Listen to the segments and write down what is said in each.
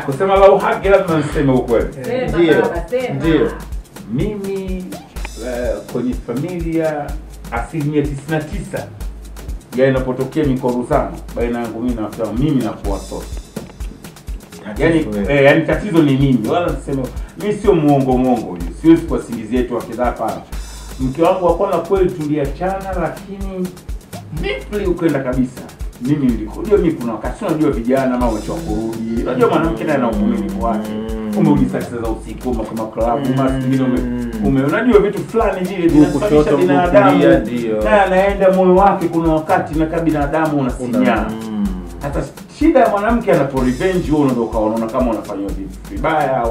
kusema la haki lazima niseme ukweli. Ndio. Mimi kwenye familia 99% ya inapotokea mikoruzano baina yangu mimi na kuwa sote. Yani tatizo ni mimi. Wala niseme mimi sio muongo huyo. Siwezi kuwasingizia tu wakidhapa. Mke wangu wakona kweli tuliachana, lakini deeply ukwenda kabisa. Mimi nilikuja kuna wakati unajua vijana ama wacho kurudi. Unajua mwanamke naye ana uvumilivu wake. Umeulisa saa za usiku kama club mwingine unajua vitu fulani vile vinasababisha binadamu na anaenda moyo wake kuna wakati na kama binadamu unasinya. Hata shida ya mwanamke anapo revenge wewe ndio ukaona kama unafanywa vibaya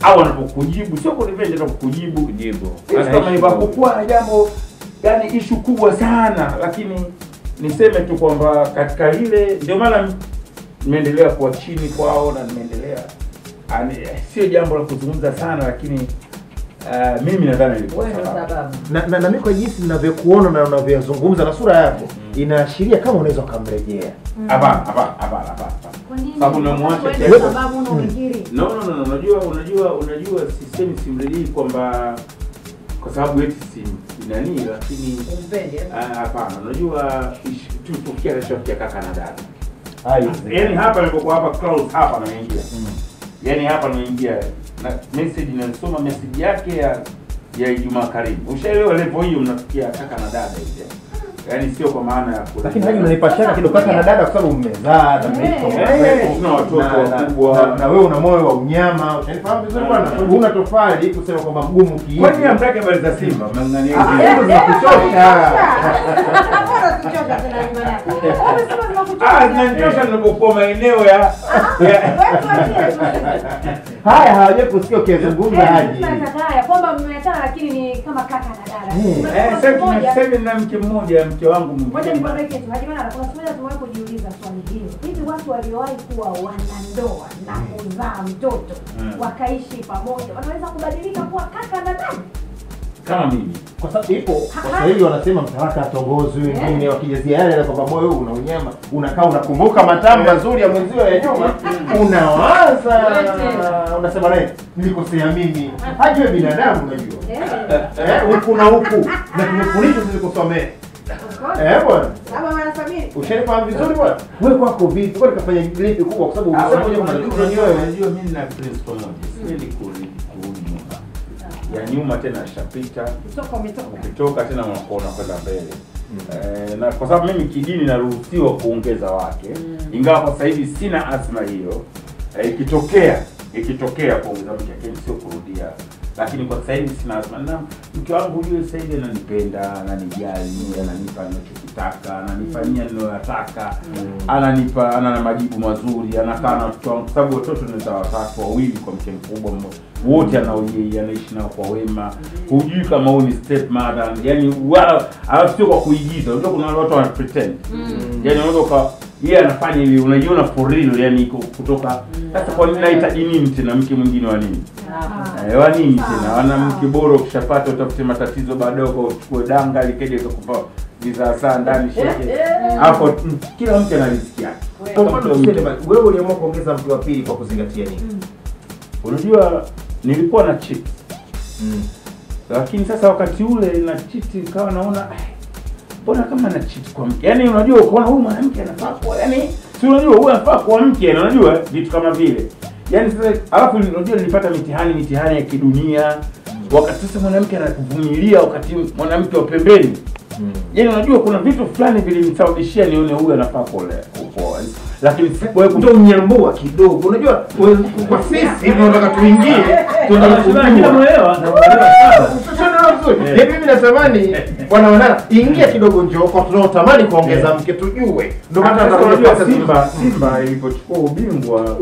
au anapokujibu sio kwa revenge ndio kujibu. Kama ni bakukua na jambo yani issue kubwa sana, lakini niseme tu kwamba katika ile ndio maana nimeendelea kuwa chini kwao na nimeendelea sio jambo la kuzungumza sana, lakini mimi nadhani ilikuwa sababu. Na mimi kwa jinsi ninavyokuona na unavyozungumza na sura yako inaashiria kama unaweza kumrejea. Hapana. Sababu unamwacha sababu unafikiri. No, unajua sisemi simrejei kwamba kwa sababu eti si nani, lakini hapana. Unajua tulipofikia reshokia kaka na dada. Yaani hapa nilipokuwa hapa close hapa naingia. Yaani hapa naingia na message ninasoma message yake ya Ijumaa karibu. Ushaelewa level hiyo mnafikia kaka na dada hivi. Yaani sio kwa maana ya lakini haji unanipashana kidogo kaka na dada kwa sababu mmezaa na tuna watoto wakubwa na wewe una moyo wa unyama. Unanifahamu vizuri bwana. Una tofali kusema kwamba mgumu kiasi. Kwani hamtaki habari za Simba? Mangani hizo zinakuchosha. Zinachosha ninapokuwa maeneo ya haya hawaje kusikia ukizungumza haji. Haya kwamba mmeachana lakini ni kama kaka na dada. Sasa na mke mmoja mke wangu mwingine. Ngoja nikwambie kitu. Haji bwana kuna swali tumewahi kujiuliza swali hilo. Hivi watu waliowahi kuwa wanandoa na kuzaa mtoto wakaishi pamoja wanaweza kubadilika kuwa kaka na dada? Kama mimi. Kwa sababu ipo Waswahili wanasema mtawaka atongozwe wengine wakijazia yale kwamba moyo huu una unyama unakaa unakumbuka matamu mazuri ya mwenzio ya nyuma unawaza unasema naye nilikosea mimi. Haji wewe binadamu unajua. Kuna huku na tumefundishwa sisi kusomea. Bwana. Baba wanasabiri. Ushanifahamu vizuri bwana. Wewe kwako vipi? Kwa kafanya lipi kubwa kwa sababu unajua mimi na principle moja. Sipendi kurudi ya nyuma tena shapita ukitoka tena unakuona kwenda mbele. Na kwa sababu mimi kidini naruhusiwa kuongeza wake ingawa kwa sasa hivi sina azma hiyo. Ikitokea kuongeza mke lakini sio kurudia, lakini kwa sasa hivi sina azma. Na mke wangu yule sasa hivi ananipenda, ananijali, ananipa ninachotaka, ananifanyia ninayotaka, ana majibu mazuri, anakaa na watoto wangu sababu watoto ni watatu wawili kwa mke mkubwa wote anaishi nao kwa wema. Hujui kama huyu ni step mother, yani wala sio kwa kuigiza. Unajua kuna watu wana pretend. Yani unaweza yeye anafanya hivi unajiona for real yani kutoka. Sasa kwa nini nahitaji nini tena mke mwingine wa nini? Wa nini tena? Wana mke bora ukishapata utafute matatizo baadaye kwa uchukue danga likeje kukupa visa saa ndani sheke. Hapo kila mtu ana riziki yake. Wewe uliamua kuongeza mke wa pili kwa kuzingatia nini? Unajua nilikuwa na cheat. Lakini sasa wakati ule na cheat nikawa naona mbona kama na cheat kwa mke. Yaani unajua ukaona huyu mwanamke anafaa kwa yani si unajua huyu anafaa kwa mke na unajua vitu kama vile. Yaani sasa alafu unajua nilipata mitihani ya kidunia. Wakati sasa mwanamke anakuvumilia wakati mwanamke wa pembeni. Yaani unajua kuna vitu fulani vilinisababishia nione huyu anafaa kuoa. Lakini wewe kutoa unyambua kidogo. Unajua kwa sisi tunataka tuingie tunakula muelewa na muelewa sana. Mimi natamani bwana Wanara ingia kidogo njoo kwa tunaotamani kuongeza mke tujue. Ndio maana tunajua Simba ilipochukua ubingwa